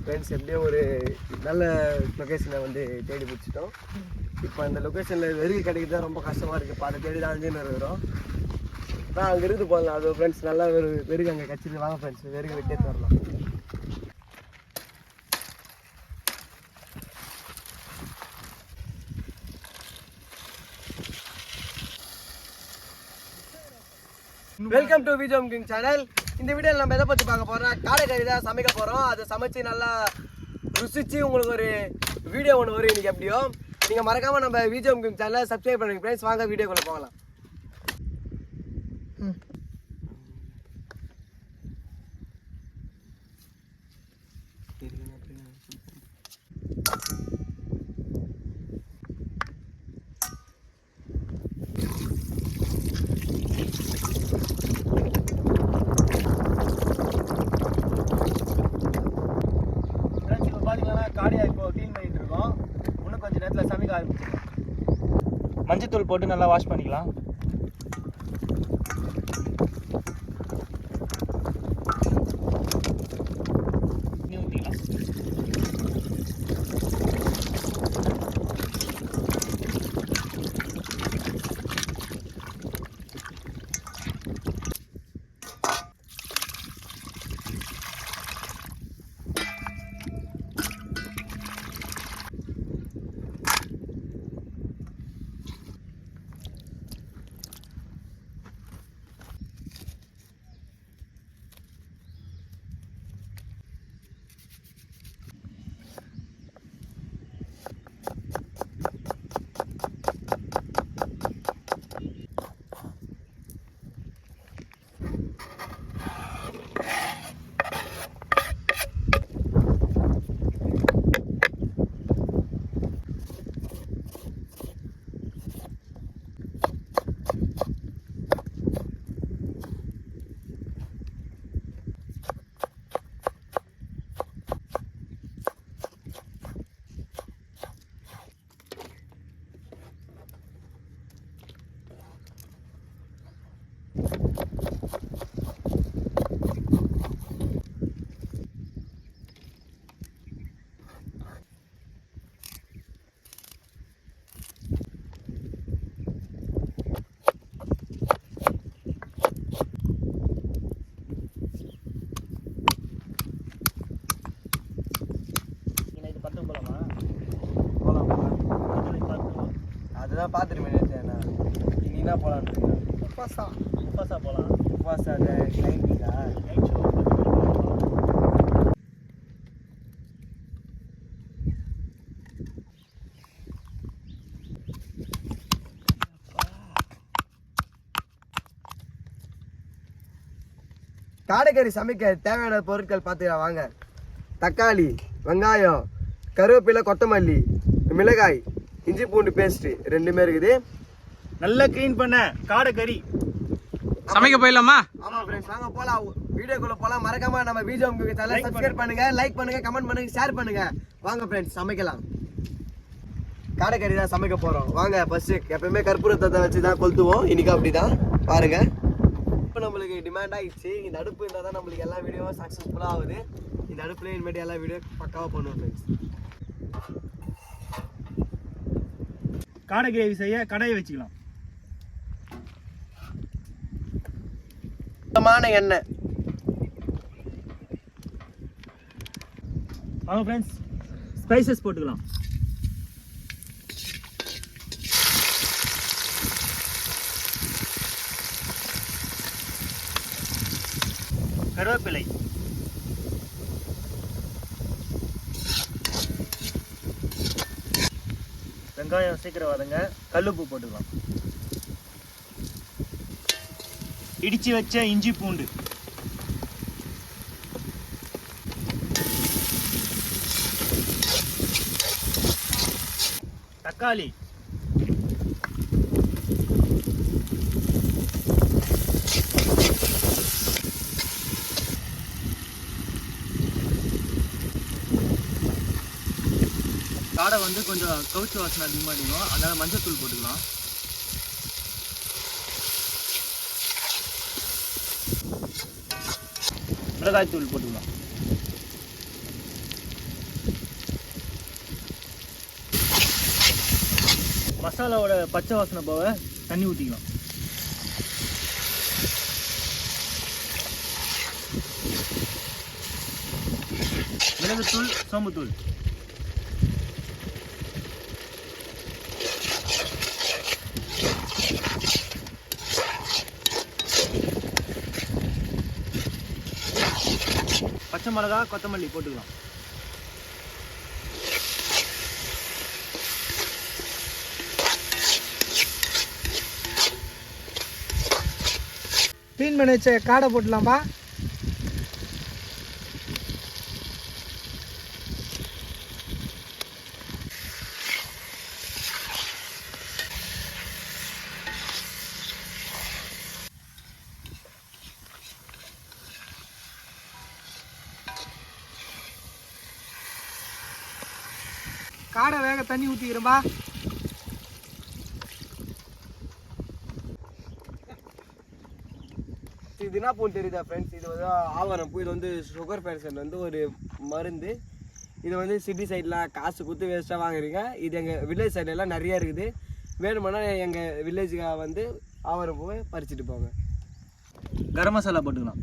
Friends எப்படியும் ஒரு நல்ல லொக்கேஷனை வந்து தேடி பிடிச்சிட்டோம். இப்போ அந்த லொக்கேஷனில் வெறுகு கிடைக்கிறது தான் ரொம்ப கஷ்டமாக இருக்குது. இப்போ அதை தேடி தான் அங்கேன்னு இருக்கிறோம். நான் அங்கே இருந்து போகலாம். அது ஃப்ரெண்ட்ஸ் நல்லா வெறுகு அங்கே கட்சிட்டு வாங்க ஃப்ரெண்ட்ஸ், வெறுகு வெட்டிட்டு வரலாம். வெல்கம் டு விஜயம் கிங் சேனல். இந்த வீடியோவில் நம்ம எதை பற்றி பார்க்க போகிறோம், காடைக்கறி தான் சமைக்க போகிறோம். அதை சமைச்சு நல்லா ருசிச்சு உங்களுக்கு ஒரு வீடியோ ஒன்று வரும் இன்றைக்கி. எப்படியோ நீங்கள் மறக்காமல் நம்ம விஜயம் கிங் சேனலை சப்ஸ்கிரைப் பண்ணுங்க ஃப்ரெண்ட்ஸ். வாங்க வீடியோக்குள்ளே போகலாம். காடியா இப்போ க்ளீன் பண்ணிட்டு இருக்கோம். இன்னும் கொஞ்சம் நேரத்தில் சமைக்க ஆரம்பிச்சிடும். மஞ்சத்தூள் போட்டு நல்லா வாஷ் பண்ணிக்கலாம். அதுதான் பார்த்துட்டு நினைச்சேண்ணா. நீ என்ன போகலான்னு உப்பாசா போகலாம். உப்பாசா லைன்டா லைட் ஷோ. காடைக்கறி சமைக்க தேவையான பொருட்கள் பார்த்துக்கலாம் வாங்க. தக்காளி, வெங்காயம், கருவேப்பிலை, கொத்தமல்லி, மிளகாய், இஞ்சி பூண்டு பேஸ்ட் ரெண்டுமே இருக்குது. நல்லா க்ளீன் பண்ண காடைக்கறி சமைக்க போயிடலாமா? ஆமா ஃப்ரெண்ட்ஸ், வாங்க போலாம். வீடியோக்குள்ள போலாம். மறக்காம நம்ம விஜயம் கிங் சேனலை சப்ஸ்கிரைப் பண்ணுங்க, லைக் பண்ணுங்க, கமெண்ட் பண்ணுங்க, ஷேர் பண்ணுங்க. வாங்க ஃப்ரெண்ட்ஸ் சமைக்கலாம். காடைக்கறி தான் சமைக்க போறோம். வாங்க. ஃபர்ஸ்ட் எப்பவுமே கற்பூரத்தை வச்சு தான் கொளுத்துவோம். இன்னைக்கு அப்படிதான் பாருங்க. இப்போ நம்மளுக்கு டிமாண்ட் ஆயிடுச்சு. இந்த அடுப்பு இருந்தால் தான் நம்மளுக்கு எல்லா வீடியோவும் சக்ஸஸ்ஃபுல்லாக ஆகுது. இந்த அடுப்புல இனிமேட்டு எல்லா வீடியோ பக்காவாக பண்ணுவோம் ஃப்ரெண்ட்ஸ். காடை கிரேவி செய்ய கடாயை வச்சுக்கலாம். சுத்தமான எண்ணெய். வாங்க ஃப்ரெண்ட்ஸ் ஸ்பைசஸ் போட்டுக்கலாம். கருவேப்பிலை, வெங்காயம் சீக்கிரம் வதங்க. கல்லுப்பு போட்டுக்கலாம். இடிச்சு வச்ச இஞ்சி பூண்டு, தக்காளி, காடை வந்து கொஞ்சம் கவுச்சி வாசனை அதிகமாக அடிக்கும். அதனால் மஞ்சள் தூள் போட்டுக்கலாம். மிளகாய் தூள் போட்டுக்கலாம். மசாலாவோட பச்சை வாசனை போக தண்ணி ஊற்றிக்கலாம். மிளகுத்தூள், சோம்புத்தூள். பச்சை மிளகா, கொத்தமல்லி போட்டுக்கலாம். க்ளீன் பண்ணி வச்ச காடை போட்டுடலாம்பா. காடை வேக தண்ணி ஊற்றிக்கிறோம்பா. இது என்ன பூன்னு தெரியுதா ஃப்ரெண்ட்ஸ்? இது வந்து ஆவரம் பூ. இது வந்து சுகர் பேஷண்ட் வந்து ஒரு மருந்து. இது வந்து சிட்டி சைடில் காசு கொடுத்து வேஸ்ட்டாக வாங்குறீங்க. இது எங்கள் வில்லேஜ் சைட்லலாம் நிறையா இருக்குது. வேணுமானா எங்கள் வில்லேஜுக்கு வந்து ஆவரம் பூவை பறிச்சுட்டு போங்க. கரம் மசாலா போட்டுக்கலாம்.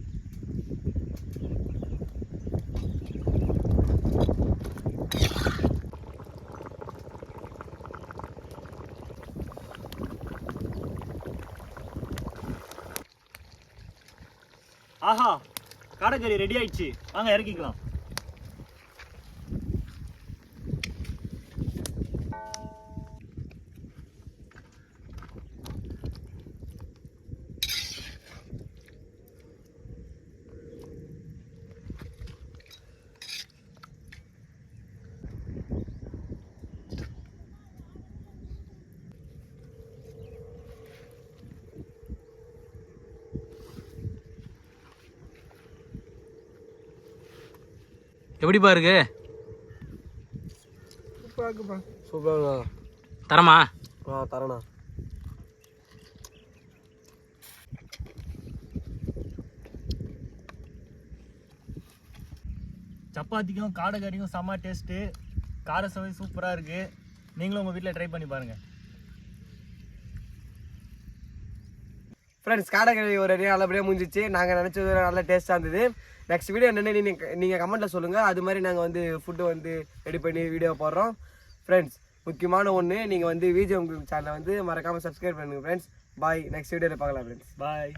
ஆஹா, காடைக்கறி ரெடி ஆயிடுச்சு. வாங்க இறக்கிக்கலாம். எப்படிப்பா இருக்கு? சூப்பராக தரமா? தரணா. சப்பாத்திக்கும் காடைக்கறியும் செம்ம டேஸ்ட்டு. கார சுவை சூப்பராக இருக்குது. நீங்களும் உங்கள் வீட்டில் ட்ரை பண்ணி பாருங்கள். ஃப்ரெண்ட்ஸ், காடைக்கறி ஒரு அடி நல்லபடியாக முடிஞ்சிச்சு. நாங்கள் நினச்சது நல்ல டேஸ்ட்டாக இருந்தது. நெக்ஸ்ட் வீடியோ என்னென்ன நீங்கள் கமெண்ட்டில் சொல்லுங்கள். அது மாதிரி நாங்கள் வந்து ஃபுட்டு வந்து ரெடி பண்ணி வீடியோ போடுறோம். ஃப்ரெண்ட்ஸ், முக்கியமான ஒன்று, நீங்கள் வந்து விஜிஎம் சேனலை வந்து மறக்காமல் சப்ஸ்கிரைப் பண்ணுங்கள் ஃப்ரெண்ட்ஸ். பாய். நெக்ஸ்ட் வீடியோவில் பார்க்கலாம் ஃப்ரெண்ட்ஸ். பாய்.